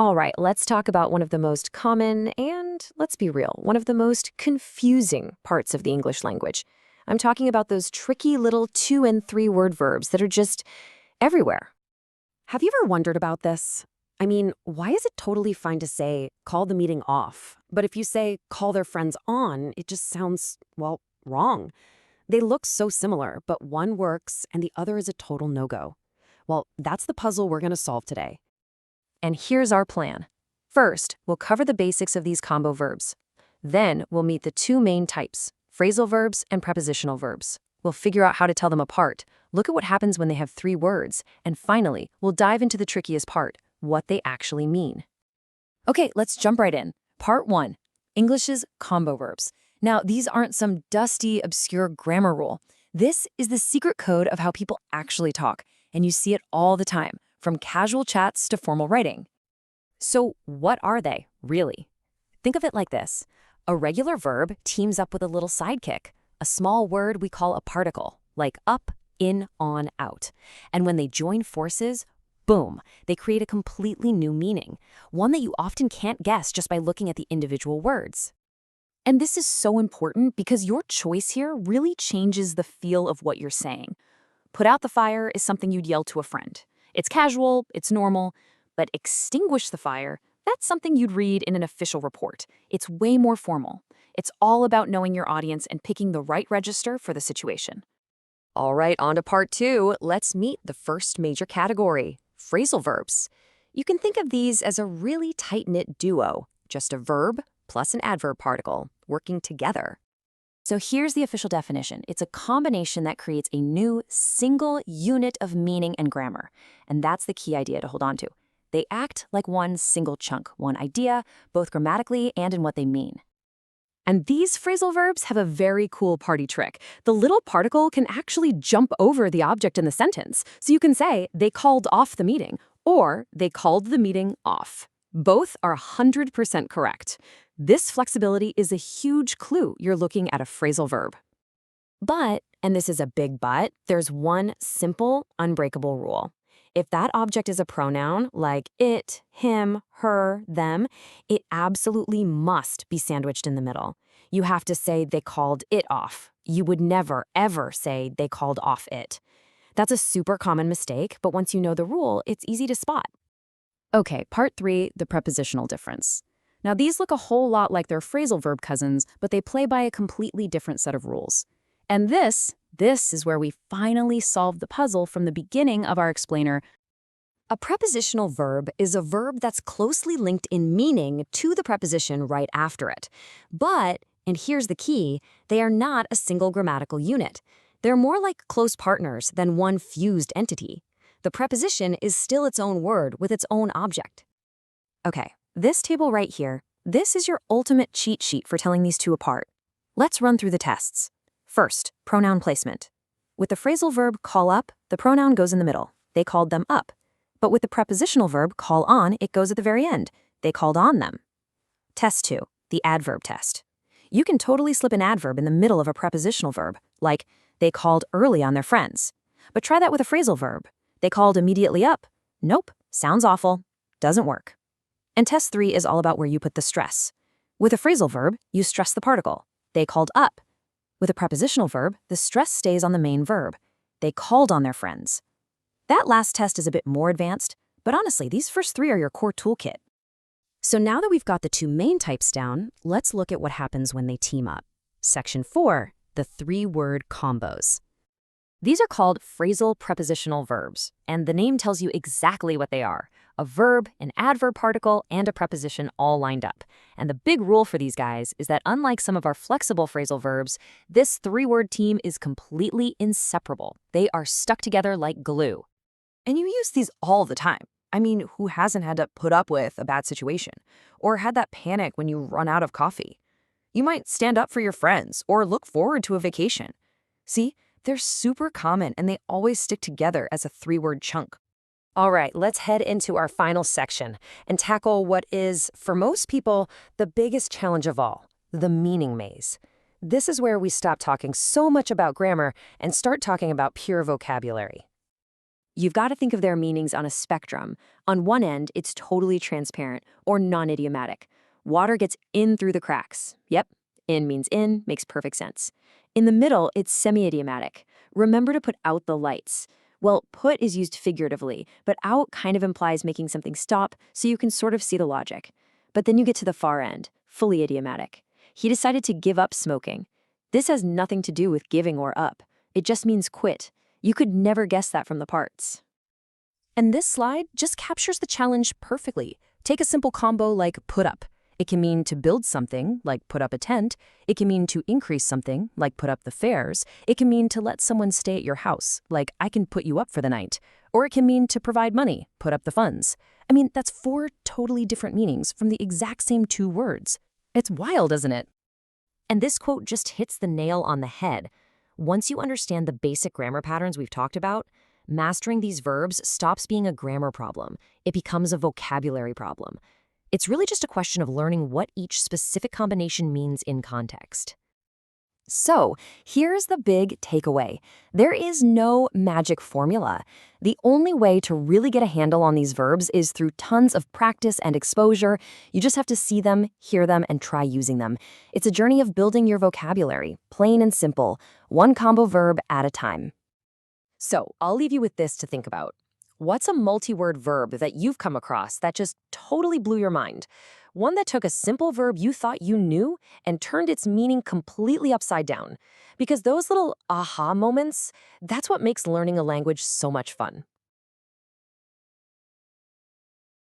All right, let's talk about one of the most common and, let's be real, one of the most confusing parts of the English language. I'm talking about those tricky little 2- and 3-word verbs that are just everywhere. Have you ever wondered about this? I mean, why is it totally fine to say, call the meeting off? But if you say, call their friends on, it just sounds, well, wrong. They look so similar, but one works and the other is a total no-go. Well, that's the puzzle we're going to solve today. And here's our plan. First, we'll cover the basics of these combo verbs. Then, we'll meet the two main types, phrasal verbs and prepositional verbs. We'll figure out how to tell them apart, look at what happens when they have 3 words, and finally, we'll dive into the trickiest part, what they actually mean. Okay, let's jump right in. Part 1, English's combo verbs. Now, these aren't some dusty, obscure grammar rule. This is the secret code of how people actually talk, and you see it all the time, from casual chats to formal writing. So what are they, really? Think of it like this. A regular verb teams up with a little sidekick, a small word we call a particle, like up, in, on, out. And when they join forces, boom, they create a completely new meaning, one that you often can't guess just by looking at the individual words. And this is so important because your choice here really changes the feel of what you're saying. Put out the fire is something you'd yell to a friend. It's casual, it's normal, but extinguish the fire, that's something you'd read in an official report. It's way more formal. It's all about knowing your audience and picking the right register for the situation. All right, on to part 2. Let's meet the first major category, phrasal verbs. You can think of these as a really tight-knit duo, just a verb plus an adverb particle working together. So here's the official definition. It's a combination that creates a new single unit of meaning and grammar. And that's the key idea to hold on to. They act like one single chunk, one idea, both grammatically and in what they mean. And these phrasal verbs have a very cool party trick. The little particle can actually jump over the object in the sentence. So you can say, they called off the meeting, or they called the meeting off. Both are 100% correct. This flexibility is a huge clue you're looking at a phrasal verb. But, and this is a big but, there's one simple, unbreakable rule. If that object is a pronoun, like it, him, her, them, it absolutely must be sandwiched in the middle. You have to say they called it off. You would never, ever say they called off it. That's a super common mistake, but once you know the rule, it's easy to spot. Okay, part 3, the prepositional difference. Now, these look a whole lot like their phrasal verb cousins, but they play by a completely different set of rules. And this is where we finally solve the puzzle from the beginning of our explainer. A prepositional verb is a verb that's closely linked in meaning to the preposition right after it. But, and here's the key, they are not a single grammatical unit. They're more like close partners than one fused entity. The preposition is still its own word with its own object. Okay, this table right here, this is your ultimate cheat sheet for telling these two apart. Let's run through the tests. First, pronoun placement. With the phrasal verb call up, the pronoun goes in the middle. They called them up. But with the prepositional verb call on, it goes at the very end. They called on them. Test 2, the adverb test. You can totally slip an adverb in the middle of a prepositional verb, like they called early on their friends. But try that with a phrasal verb. They called immediately up. Nope, sounds awful. Doesn't work. And test 3 is all about where you put the stress. With a phrasal verb, you stress the particle. They called up. With a prepositional verb, the stress stays on the main verb. They called on their friends. That last test is a bit more advanced, but honestly, these first 3 are your core toolkit. So now that we've got the 2 main types down, let's look at what happens when they team up. Section 4, the 3-word combos. These are called phrasal prepositional verbs, and the name tells you exactly what they are. A verb, an adverb particle, and a preposition all lined up. And the big rule for these guys is that unlike some of our flexible phrasal verbs, this 3-word team is completely inseparable. They are stuck together like glue. And you use these all the time. I mean, who hasn't had to put up with a bad situation? Or had that panic when you run out of coffee? You might stand up for your friends or look forward to a vacation. See, they're super common and they always stick together as a 3-word chunk. All right, let's head into our final section and tackle what is, for most people, the biggest challenge of all, the meaning maze. This is where we stop talking so much about grammar and start talking about pure vocabulary. You've got to think of their meanings on a spectrum. On one end, it's totally transparent or non-idiomatic. Water gets in through the cracks. Yep, in means in, makes perfect sense. In the middle, it's semi-idiomatic. Remember to put out the lights. Well, put is used figuratively, but out kind of implies making something stop, so you can sort of see the logic. But then you get to the far end, fully idiomatic. He decided to give up smoking. This has nothing to do with giving or up. It just means quit. You could never guess that from the parts. And this slide just captures the challenge perfectly. Take a simple combo like put up. It can mean to build something, like put up a tent. It can mean to increase something, like put up the fares. It can mean to let someone stay at your house, like I can put you up for the night. Or it can mean to provide money, put up the funds. I mean, that's 4 totally different meanings from the exact same 2 words. It's wild, isn't it? And this quote just hits the nail on the head. Once you understand the basic grammar patterns we've talked about, mastering these verbs stops being a grammar problem. It becomes a vocabulary problem. It's really just a question of learning what each specific combination means in context. So, here's the big takeaway. There is no magic formula. The only way to really get a handle on these verbs is through tons of practice and exposure. You just have to see them, hear them, and try using them. It's a journey of building your vocabulary, plain and simple, one combo verb at a time. So, I'll leave you with this to think about. What's a multi-word verb that you've come across that just totally blew your mind? One that took a simple verb you thought you knew and turned its meaning completely upside down. Because those little aha moments, that's what makes learning a language so much fun.